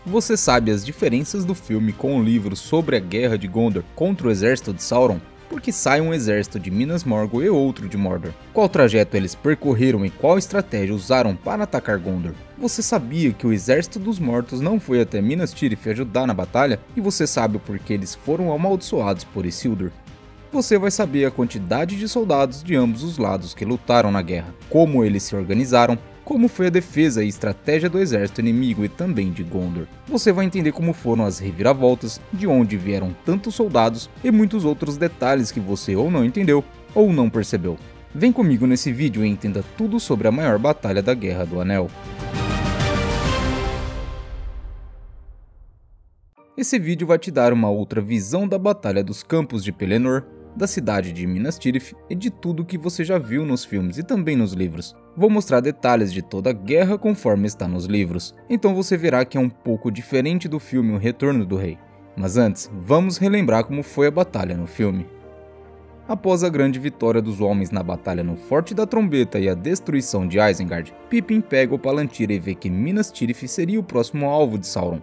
Você sabe as diferenças do filme com o livro sobre a Guerra de Gondor contra o exército de Sauron? Porque sai um exército de Minas Morgul e outro de Mordor. Qual trajeto eles percorreram e qual estratégia usaram para atacar Gondor? Você sabia que o exército dos mortos não foi até Minas Tirith ajudar na batalha? E você sabe o porquê eles foram amaldiçoados por Isildur? Você vai saber a quantidade de soldados de ambos os lados que lutaram na guerra, como eles se organizaram, como foi a defesa e estratégia do exército inimigo e também de Gondor. Você vai entender como foram as reviravoltas, de onde vieram tantos soldados e muitos outros detalhes que você ou não entendeu ou não percebeu. Vem comigo nesse vídeo e entenda tudo sobre a maior batalha da Guerra do Anel. Esse vídeo vai te dar uma outra visão da Batalha dos Campos de Pelennor, da cidade de Minas Tirith e de tudo que você já viu nos filmes e também nos livros. Vou mostrar detalhes de toda a guerra conforme está nos livros, então você verá que é um pouco diferente do filme O Retorno do Rei. Mas antes, vamos relembrar como foi a batalha no filme. Após a grande vitória dos homens na batalha no Forte da Trombeta e a destruição de Isengard, Pippin pega o Palantir e vê que Minas Tirith seria o próximo alvo de Sauron,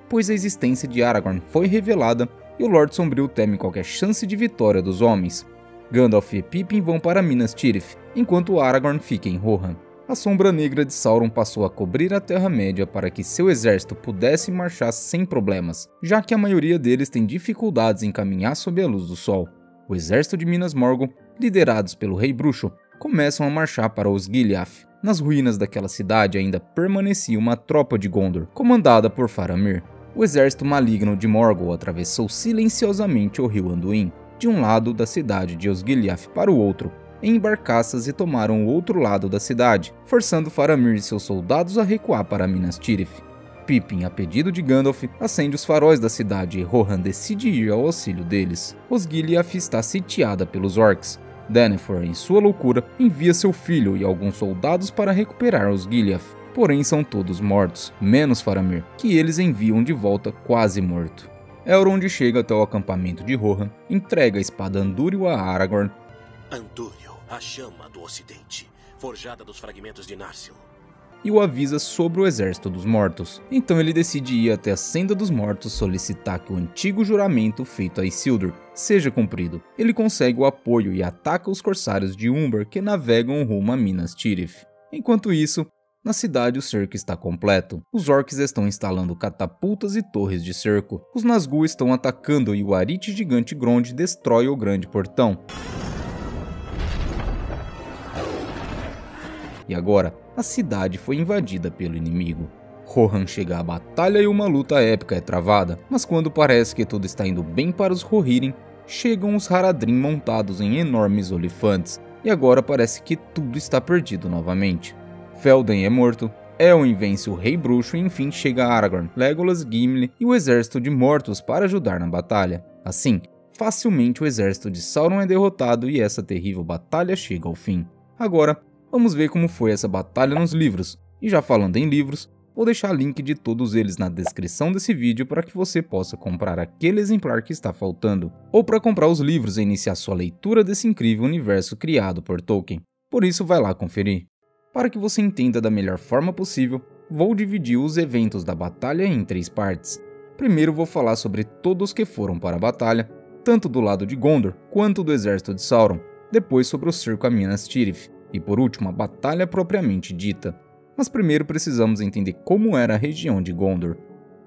pois a existência de Aragorn foi revelada e o Lorde Sombrio teme qualquer chance de vitória dos homens. Gandalf e Pippin vão para Minas Tirith, enquanto Aragorn fica em Rohan. A sombra negra de Sauron passou a cobrir a Terra-média para que seu exército pudesse marchar sem problemas, já que a maioria deles tem dificuldades em caminhar sob a luz do sol. O exército de Minas Morgul, liderados pelo Rei Bruxo, começam a marchar para Osgiliath. Nas ruínas daquela cidade ainda permanecia uma tropa de Gondor, comandada por Faramir. O exército maligno de Morgul atravessou silenciosamente o rio Anduin, de um lado da cidade de Osgiliath para o outro, em barcaças e tomaram o outro lado da cidade, forçando Faramir e seus soldados a recuar para Minas Tirith. Pippin, a pedido de Gandalf, acende os faróis da cidade e Rohan decide ir ao auxílio deles. Osgiliath está sitiada pelos orcs. Denethor, em sua loucura, envia seu filho e alguns soldados para recuperar Osgiliath. Porém são todos mortos, menos Faramir, que eles enviam de volta quase morto. Elrond chega até o acampamento de Rohan, entrega a espada Andúril a Aragorn. Andúril, a chama do ocidente, forjada dos fragmentos de Narsil. E o avisa sobre o exército dos mortos. Então ele decide ir até a Senda dos Mortos solicitar que o antigo juramento feito a Isildur seja cumprido. Ele consegue o apoio e ataca os corsários de Umbar que navegam rumo a Minas Tirith. Enquanto isso, na cidade o cerco está completo. Os orcs estão instalando catapultas e torres de cerco. Os Nazgûl estão atacando e o arite gigante Grond destrói o grande portão. E agora, a cidade foi invadida pelo inimigo. Rohan chega à batalha e uma luta épica é travada, mas quando parece que tudo está indo bem para os Rohirrim, chegam os Haradrim montados em enormes olifantes, e agora parece que tudo está perdido novamente. Felden é morto, Elwyn vence o Rei Bruxo e enfim chega Aragorn, Legolas, Gimli e o exército de mortos para ajudar na batalha. Assim, facilmente o exército de Sauron é derrotado e essa terrível batalha chega ao fim. Agora, vamos ver como foi essa batalha nos livros. E já falando em livros, vou deixar link de todos eles na descrição desse vídeo para que você possa comprar aquele exemplar que está faltando, ou para comprar os livros e iniciar sua leitura desse incrível universo criado por Tolkien. Por isso vai lá conferir. Para que você entenda da melhor forma possível, vou dividir os eventos da batalha em 3 partes. Primeiro vou falar sobre todos que foram para a batalha, tanto do lado de Gondor quanto do exército de Sauron, depois sobre o cerco a Minas Tirith, e por último a batalha propriamente dita. Mas primeiro precisamos entender como era a região de Gondor.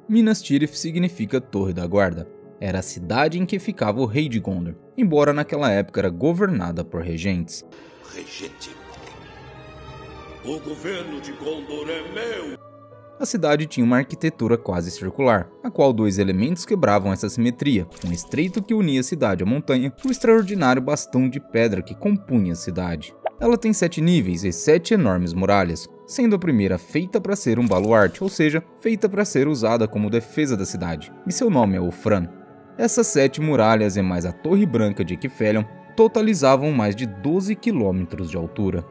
Minas Tirith significa Torre da Guarda. Era a cidade em que ficava o rei de Gondor, embora naquela época era governada por regentes. Regente. O governo de Gondor é meu! A cidade tinha uma arquitetura quase circular, a qual 2 elementos quebravam essa simetria, um estreito que unia a cidade à montanha e o extraordinário bastão de pedra que compunha a cidade. Ela tem 7 níveis e 7 enormes muralhas, sendo a primeira feita para ser um baluarte, ou seja, feita para ser usada como defesa da cidade, e seu nome é Ulfran. Essas 7 muralhas e mais a Torre Branca de Equifelion totalizavam mais de 12 quilômetros de altura.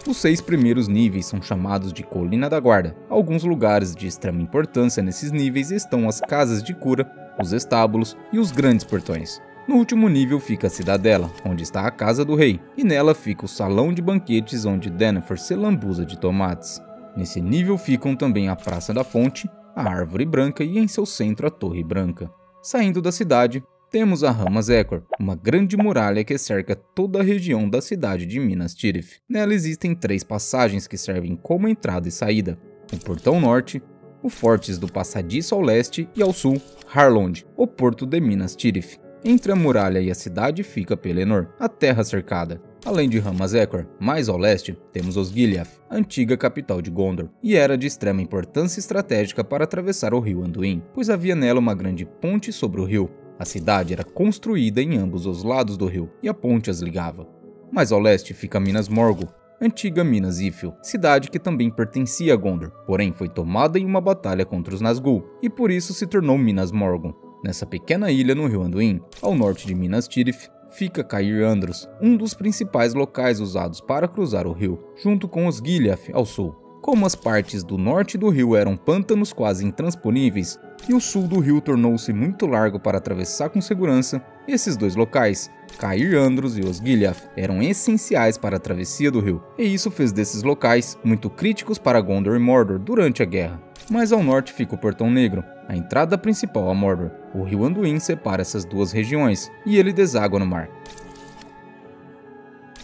Os 6 primeiros níveis são chamados de Colina da Guarda. Alguns lugares de extrema importância nesses níveis estão as casas de cura, os estábulos e os grandes portões. No último nível fica a Cidadela, onde está a casa do rei, e nela fica o salão de banquetes onde Denethor se lambuza de tomates. Nesse nível ficam também a Praça da Fonte a Árvore Branca e em seu centro a Torre Branca. Saindo da cidade, temos a Hammasekor, uma grande muralha que cerca toda a região da cidade de Minas Tirith. Nela existem 3 passagens que servem como entrada e saída: o Portão Norte, o Fortes do Passadiço ao leste e ao sul, Harlond, o Porto de Minas Tirith. Entre a muralha e a cidade fica Pelennor, a terra cercada. Além de Hammasekor, mais ao leste, temos Osgiliath, a antiga capital de Gondor, e era de extrema importância estratégica para atravessar o rio Anduin, pois havia nela uma grande ponte sobre o rio. A cidade era construída em ambos os lados do rio, e a ponte as ligava. Mais ao leste fica Minas Morgul, antiga Minas Ithil, cidade que também pertencia a Gondor, porém foi tomada em uma batalha contra os Nazgûl, e por isso se tornou Minas Morgul. Nessa pequena ilha no rio Anduin, ao norte de Minas Tirith, fica Cair Andros, um dos principais locais usados para cruzar o rio, junto com Osgiliath ao sul. Como as partes do norte do rio eram pântanos quase intransponíveis, e o sul do rio tornou-se muito largo para atravessar com segurança, esses 2 locais, Cair Andros e Osgiliath, eram essenciais para a travessia do rio, e isso fez desses locais muito críticos para Gondor e Mordor durante a guerra. Mais ao norte fica o Portão Negro, a entrada principal a Mordor. O rio Anduin separa essas 2 regiões, e ele deságua no mar.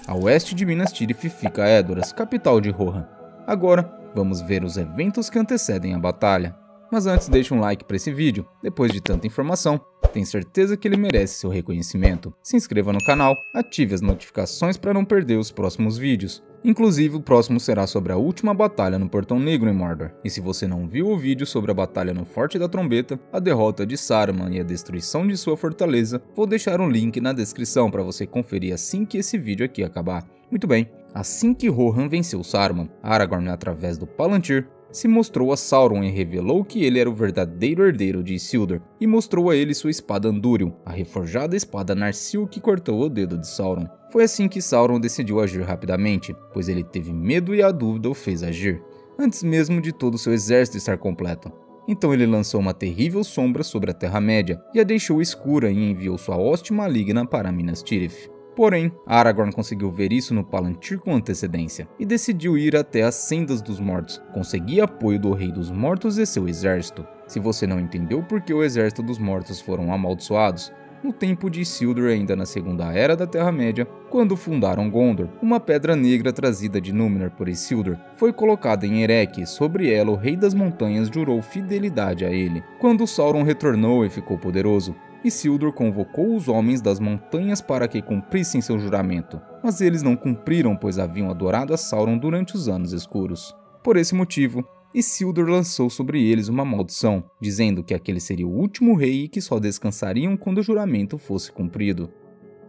A oeste de Minas Tirith fica Edoras, capital de Rohan. Agora, vamos ver os eventos que antecedem a batalha. Mas antes, deixa um like para esse vídeo. Depois de tanta informação, tenho certeza que ele merece seu reconhecimento. Se inscreva no canal, ative as notificações para não perder os próximos vídeos. Inclusive, o próximo será sobre a última batalha no Portão Negro em Mordor. E se você não viu o vídeo sobre a batalha no Forte da Trombeta, a derrota de Saruman e a destruição de sua fortaleza, vou deixar um link na descrição para você conferir assim que esse vídeo aqui acabar. Muito bem, assim que Rohan venceu Saruman, Aragorn, através do Palantir, se mostrou a Sauron e revelou que ele era o verdadeiro herdeiro de Isildur, e mostrou a ele sua espada Andúril, a reforjada espada Narsil que cortou o dedo de Sauron. Foi assim que Sauron decidiu agir rapidamente, pois ele teve medo e a dúvida o fez agir, antes mesmo de todo seu exército estar completo. Então ele lançou uma terrível sombra sobre a Terra-média e a deixou escura e enviou sua hoste maligna para Minas Tirith. Porém, Aragorn conseguiu ver isso no Palantir com antecedência, e decidiu ir até as Sendas dos Mortos, conseguir apoio do Rei dos Mortos e seu exército. Se você não entendeu por que o exército dos mortos foram amaldiçoados, no tempo de Isildur, ainda na Segunda Era da Terra-média, quando fundaram Gondor, uma pedra negra trazida de Númenor por Isildur foi colocada em Erech, e sobre ela o Rei das Montanhas jurou fidelidade a ele. Quando Sauron retornou e ficou poderoso, Isildur convocou os homens das montanhas para que cumprissem seu juramento, mas eles não cumpriram, pois haviam adorado a Sauron durante os anos escuros. Por esse motivo, Isildur lançou sobre eles uma maldição, dizendo que aquele seria o último rei e que só descansariam quando o juramento fosse cumprido.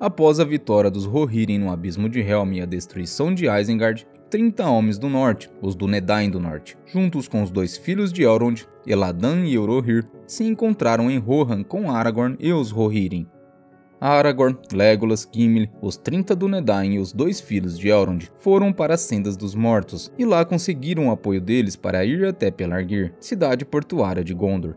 Após a vitória dos Rohirrim no Abismo de Helm e a destruição de Isengard, 30 homens do norte, os Dúnedain do norte, juntos com os 2 filhos de Elrond, Eladan e Eorohir, se encontraram em Rohan com Aragorn e os Rohirrim. Aragorn, Legolas, Gimli, os 30 Dúnedain e os 2 filhos de Elrond foram para as Sendas dos Mortos, e lá conseguiram o apoio deles para ir até Pelargir, cidade portuária de Gondor.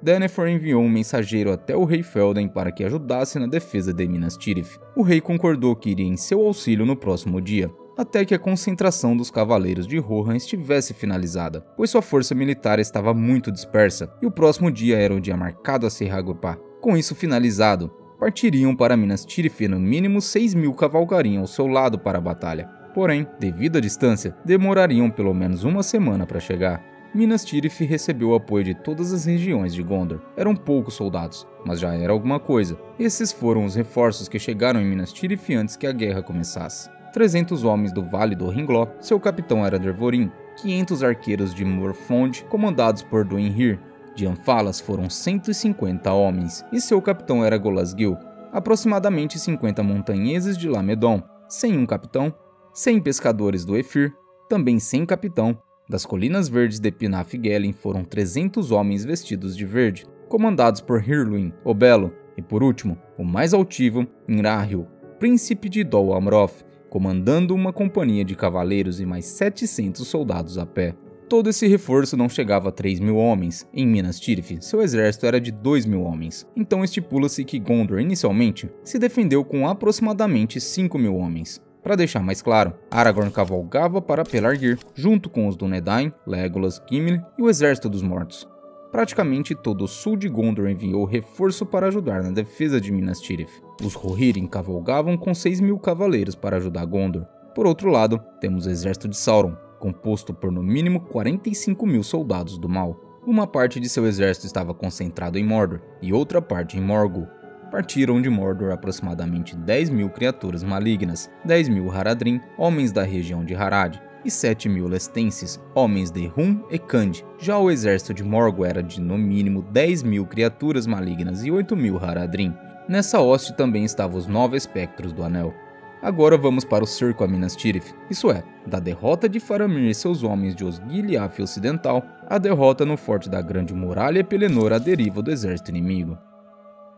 Denethor enviou um mensageiro até o rei Felden para que ajudasse na defesa de Minas Tirith. O rei concordou que iria em seu auxílio no próximo dia, até que a concentração dos cavaleiros de Rohan estivesse finalizada, pois sua força militar estava muito dispersa, e o próximo dia era o dia marcado a se reagrupar. Com isso finalizado, partiriam para Minas Tirith e no mínimo 6.000 cavalgariam ao seu lado para a batalha. Porém, devido à distância, demorariam pelo menos uma semana para chegar. Minas Tirith recebeu o apoio de todas as regiões de Gondor. Eram poucos soldados, mas já era alguma coisa. Esses foram os reforços que chegaram em Minas Tirith antes que a guerra começasse. 300 homens do Vale do Ringló, seu capitão era Dervorin, 500 arqueiros de Morfond, comandados por Duinhir. De Anfalas foram 150 homens, e seu capitão era Golasgil. Aproximadamente 50 montanheses de Lamedon, sem um capitão, 100 pescadores do Efir, também sem capitão. Das Colinas Verdes de Pinaf-Gelen foram 300 homens vestidos de verde, comandados por Hirluin, o Belo, e por último, o mais altivo, Inrahil, príncipe de Dol Amroth, comandando uma companhia de cavaleiros e mais 700 soldados a pé. Todo esse reforço não chegava a 3.000 homens. Em Minas Tirith, seu exército era de 2.000 homens. Então estipula-se que Gondor, inicialmente, se defendeu com aproximadamente 5.000 homens. Para deixar mais claro, Aragorn cavalgava para Pelargir, junto com os Dúnedain, Legolas, Gimli e o Exército dos Mortos. Praticamente todo o sul de Gondor enviou reforço para ajudar na defesa de Minas Tirith. Os Rohirrim cavalgavam com 6.000 cavaleiros para ajudar Gondor. Por outro lado, temos o exército de Sauron, composto por no mínimo 45.000 soldados do mal. Uma parte de seu exército estava concentrado em Mordor e outra parte em Morgul. Partiram de Mordor aproximadamente 10.000 criaturas malignas, 10.000 Haradrim, homens da região de Harad, e 7.000 Lestenses, homens de Hum e Kand. Já o exército de Morgul era de no mínimo 10.000 criaturas malignas e 8.000 Haradrim. Nessa hoste também estavam os 9 espectros do Anel. Agora vamos para o cerco a Minas Tirith, isso é, da derrota de Faramir e seus homens de Osgiliath Ocidental, à derrota no forte da Grande Muralha Pelennor à deriva do exército inimigo.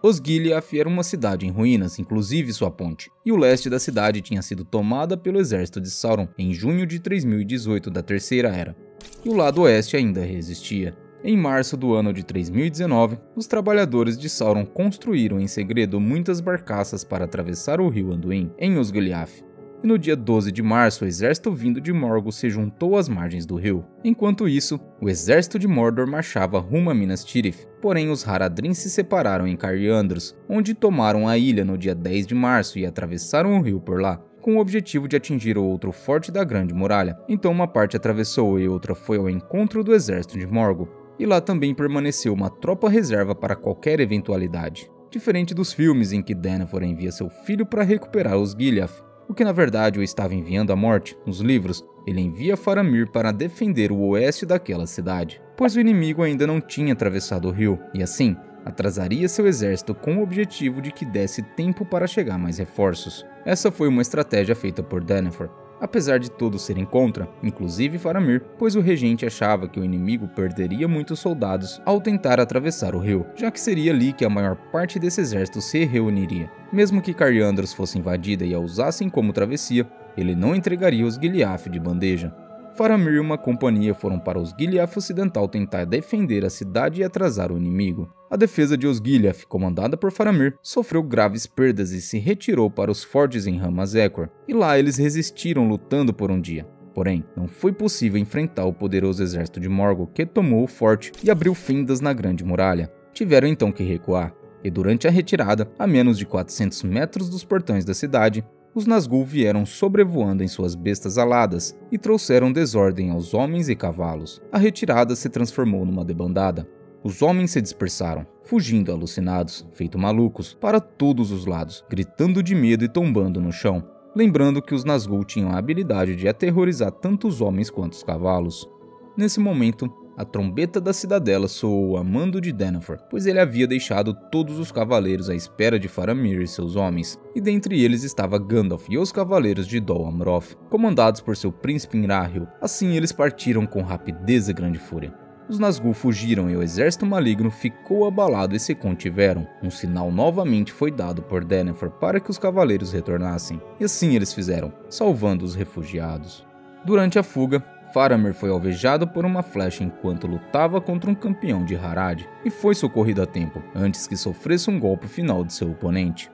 Osgiliath era uma cidade em ruínas, inclusive sua ponte, e o leste da cidade tinha sido tomada pelo exército de Sauron em junho de 3018 da Terceira Era, e o lado oeste ainda resistia. Em março do ano de 3019, os trabalhadores de Sauron construíram em segredo muitas barcaças para atravessar o rio Anduin, em Osgiliath. E no dia 12 de março, o exército vindo de Morgul se juntou às margens do rio. Enquanto isso, o exército de Mordor marchava rumo a Minas Tirith, porém os Haradrim se separaram em Cair-Andros, onde tomaram a ilha no dia 10 de março e atravessaram o rio por lá, com o objetivo de atingir o outro forte da Grande Muralha. Então uma parte atravessou e outra foi ao encontro do exército de Morgul. E lá também permaneceu uma tropa reserva para qualquer eventualidade. Diferente dos filmes em que Denethor envia seu filho para recuperar Osgiliath, o que na verdade o estava enviando à morte, nos livros, ele envia Faramir para defender o oeste daquela cidade, pois o inimigo ainda não tinha atravessado o rio, e assim, atrasaria seu exército com o objetivo de que desse tempo para chegar mais reforços. Essa foi uma estratégia feita por Denethor, apesar de todos serem contra, inclusive Faramir, pois o regente achava que o inimigo perderia muitos soldados ao tentar atravessar o rio, já que seria ali que a maior parte desse exército se reuniria. Mesmo que Cair-Andros fosse invadida e a usassem como travessia, ele não entregaria Osgiliath de bandeja. Faramir e uma companhia foram para Osgiliath Ocidental tentar defender a cidade e atrasar o inimigo. A defesa de Osgiliath, comandada por Faramir, sofreu graves perdas e se retirou para os fortes em Hamazekor, e lá eles resistiram lutando por um dia. Porém, não foi possível enfrentar o poderoso exército de Morgul, que tomou o forte e abriu fendas na Grande Muralha. Tiveram então que recuar, e durante a retirada, a menos de 400 metros dos portões da cidade, os Nazgûl vieram sobrevoando em suas bestas aladas e trouxeram desordem aos homens e cavalos. A retirada se transformou numa debandada. Os homens se dispersaram, fugindo alucinados, feito malucos, para todos os lados, gritando de medo e tombando no chão. Lembrando que os Nazgûl tinham a habilidade de aterrorizar tanto os homens quanto os cavalos. Nesse momento, a trombeta da cidadela soou a mando de Denethor, pois ele havia deixado todos os cavaleiros à espera de Faramir e seus homens, e dentre eles estava Gandalf e os cavaleiros de Dol Amroth, comandados por seu príncipe Imrahil. Assim eles partiram com rapidez e grande fúria. Os Nazgûl fugiram e o exército maligno ficou abalado e se contiveram. Um sinal novamente foi dado por Denethor para que os cavaleiros retornassem, e assim eles fizeram, salvando os refugiados. Durante a fuga, Faramir foi alvejado por uma flecha enquanto lutava contra um campeão de Harad e foi socorrido a tempo, antes que sofresse um golpe final de seu oponente.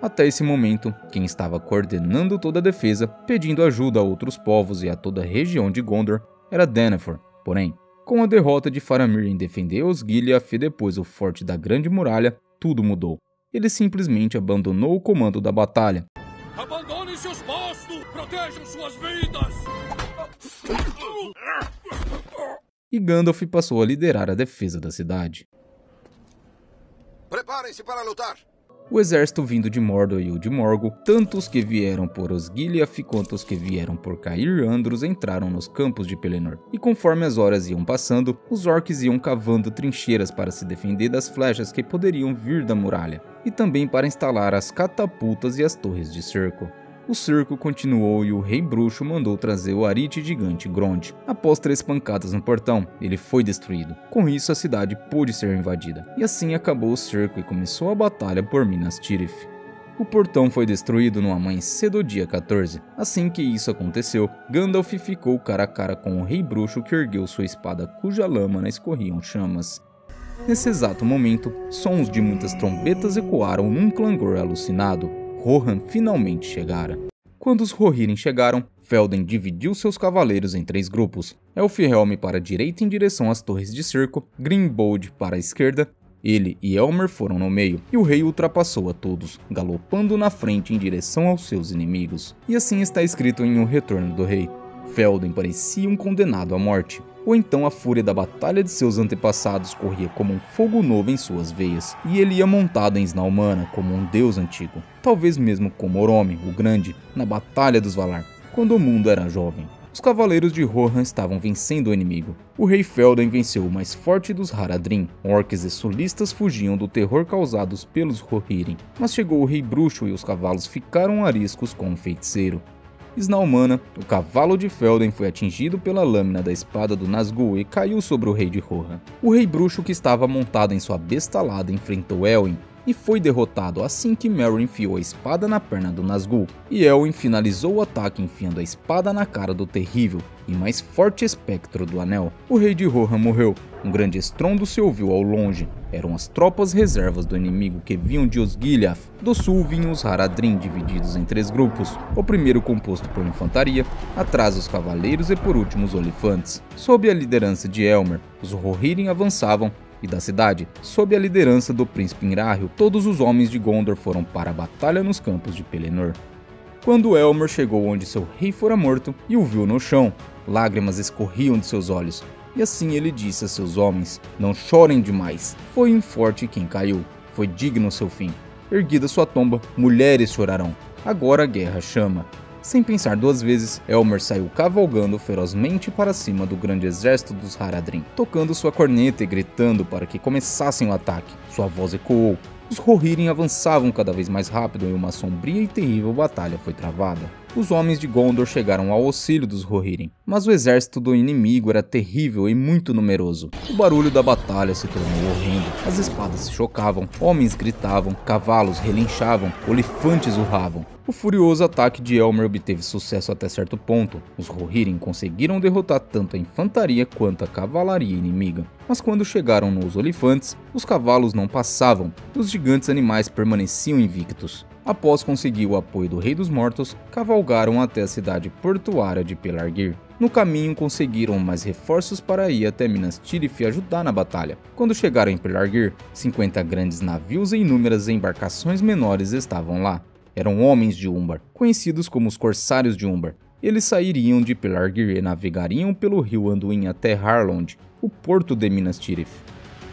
Até esse momento, quem estava coordenando toda a defesa, pedindo ajuda a outros povos e a toda a região de Gondor, era Denethor. Porém, com a derrota de Faramir em defender Osgiliath e depois o forte da Grande Muralha, tudo mudou. Ele simplesmente abandonou o comando da batalha. Abandonem seus postos! Protejam suas vidas! E Gandalf passou a liderar a defesa da cidade. Preparem-se para lutar! O exército vindo de Mordor e o de Morgul, tanto os que vieram por Osgiliath quanto os que vieram por Cair-Andros entraram nos campos de Pelennor, e conforme as horas iam passando, os orcs iam cavando trincheiras para se defender das flechas que poderiam vir da muralha, e também para instalar as catapultas e as torres de cerco. O cerco continuou e o Rei Bruxo mandou trazer o arite gigante Grond. Após 3 pancadas no portão, ele foi destruído. Com isso, a cidade pôde ser invadida. E assim acabou o cerco e começou a batalha por Minas Tirith. O portão foi destruído no amanhecer do dia 14. Assim que isso aconteceu, Gandalf ficou cara a cara com o Rei Bruxo, que ergueu sua espada cuja lâmina escorriam chamas. Nesse exato momento, sons de muitas trombetas ecoaram num clangor alucinado. Rohan finalmente chegara. Quando os Rohirrim chegaram, Felden dividiu seus cavaleiros em 3 grupos, Elfhelm para a direita em direção às torres de cerco, Grimbold para a esquerda. Ele e Elmer foram no meio, e o rei ultrapassou a todos, galopando na frente em direção aos seus inimigos. E assim está escrito em O Retorno do Rei. Felden parecia um condenado à morte, ou então a fúria da batalha de seus antepassados corria como um fogo novo em suas veias, e ele ia montado em Snaumana como um deus antigo, talvez mesmo como Orome, o Grande, na Batalha dos Valar, quando o mundo era jovem. Os cavaleiros de Rohan estavam vencendo o inimigo. O rei Felden venceu o mais forte dos Haradrim. Orcs e sulistas fugiam do terror causados pelos Rohirrim, mas chegou o rei bruxo e os cavalos ficaram ariscos com o feiticeiro. Snaumana, o cavalo de Felden foi atingido pela lâmina da espada do Nazgûl e caiu sobre o rei de Rohan. O rei bruxo que estava montado em sua besta alada enfrentou Elwyn e foi derrotado assim que Merry enfiou a espada na perna do Nazgûl, e Elwyn finalizou o ataque enfiando a espada na cara do terrível e mais forte espectro do Anel. O rei de Rohan morreu. Um grande estrondo se ouviu ao longe. Eram as tropas reservas do inimigo que vinham de Osgiliath. Do sul vinham os Haradrim divididos em 3 grupos, o primeiro composto por infantaria, atrás os cavaleiros e por último os olifantes. Sob a liderança de Elmer, os Rohirrim avançavam, e da cidade, sob a liderança do príncipe Inráhil, todos os homens de Gondor foram para a batalha nos campos de Pelennor. Quando Elmer chegou onde seu rei fora morto e o viu no chão, lágrimas escorriam de seus olhos, e assim ele disse a seus homens: "Não chorem demais, foi um forte quem caiu, foi digno seu fim. Erguida sua tomba, mulheres chorarão, agora a guerra chama." Sem pensar 2 vezes, Elmer saiu cavalgando ferozmente para cima do grande exército dos Haradrim, tocando sua corneta e gritando para que começassem o ataque. Sua voz ecoou. Os Rohirrim avançavam cada vez mais rápido e uma sombria e terrível batalha foi travada. Os homens de Gondor chegaram ao auxílio dos Rohirrim, mas o exército do inimigo era terrível e muito numeroso. O barulho da batalha se tornou horrendo, as espadas se chocavam, homens gritavam, cavalos relinchavam, olifantes urravam. O furioso ataque de Elmer obteve sucesso até certo ponto. Os Rohirrim conseguiram derrotar tanto a infantaria quanto a cavalaria inimiga. Mas quando chegaram nos olifantes, os cavalos não passavam, e os gigantes animais permaneciam invictos. Após conseguir o apoio do Rei dos Mortos, cavalgaram até a cidade portuária de Pelargir. No caminho conseguiram mais reforços para ir até Minas Tirith e ajudar na batalha. Quando chegaram em Pelargir, 50 grandes navios e inúmeras embarcações menores estavam lá. Eram homens de Umbar, conhecidos como os Corsários de Umbar. Eles sairiam de Pelargir e navegariam pelo rio Anduin até Harlond, o porto de Minas Tirith.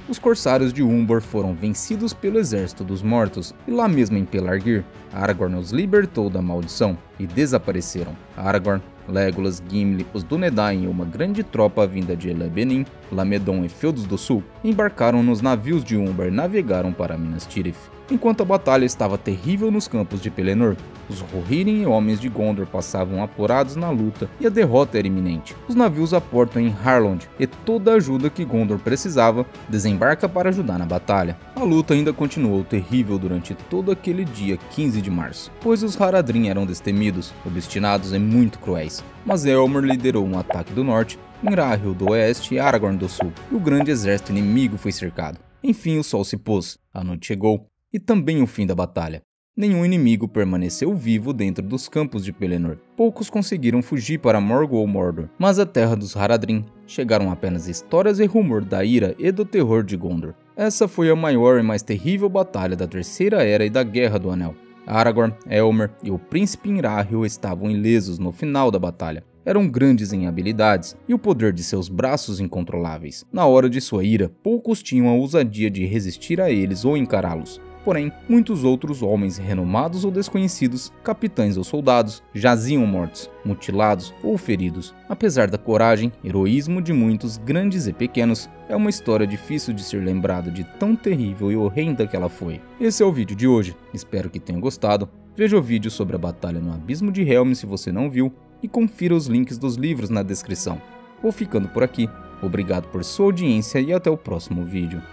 Os Corsários de Umbar foram vencidos pelo exército dos mortos, e lá mesmo em Pelargir, Aragorn os libertou da maldição e desapareceram. Aragorn, Legolas, Gimli, os Dúnedain e uma grande tropa vinda de Elebenin, Lamedon e Feudos do Sul embarcaram nos navios de Umbar e navegaram para Minas Tirith. Enquanto a batalha estava terrível nos campos de Pelennor, os Rohirrim e homens de Gondor passavam apurados na luta e a derrota era iminente. Os navios aportam em Harlond e toda a ajuda que Gondor precisava desembarca para ajudar na batalha. A luta ainda continuou terrível durante todo aquele dia 15 de março, pois os Haradrim eram destemidos, obstinados e muito cruéis. Mas Elmer liderou um ataque do norte, Inráhil do oeste e Aragorn do sul, e o grande exército inimigo foi cercado. Enfim o sol se pôs, a noite chegou, e também o fim da batalha. Nenhum inimigo permaneceu vivo dentro dos campos de Pelennor. Poucos conseguiram fugir para Morgul ou Mordor, mas à terra dos Haradrim chegaram apenas histórias e rumor da ira e do terror de Gondor. Essa foi a maior e mais terrível batalha da Terceira Era e da Guerra do Anel. Aragorn, Elmer e o príncipe Inráhil estavam ilesos no final da batalha. Eram grandes em habilidades e o poder de seus braços incontroláveis. Na hora de sua ira, poucos tinham a ousadia de resistir a eles ou encará-los. Porém, muitos outros homens renomados ou desconhecidos, capitães ou soldados, jaziam mortos, mutilados ou feridos. Apesar da coragem, heroísmo de muitos, grandes e pequenos, é uma história difícil de ser lembrada de tão terrível e horrenda que ela foi. Esse é o vídeo de hoje, espero que tenha gostado. Veja o vídeo sobre a batalha no Abismo de Helm se você não viu, e confira os links dos livros na descrição. Vou ficando por aqui, obrigado por sua audiência e até o próximo vídeo.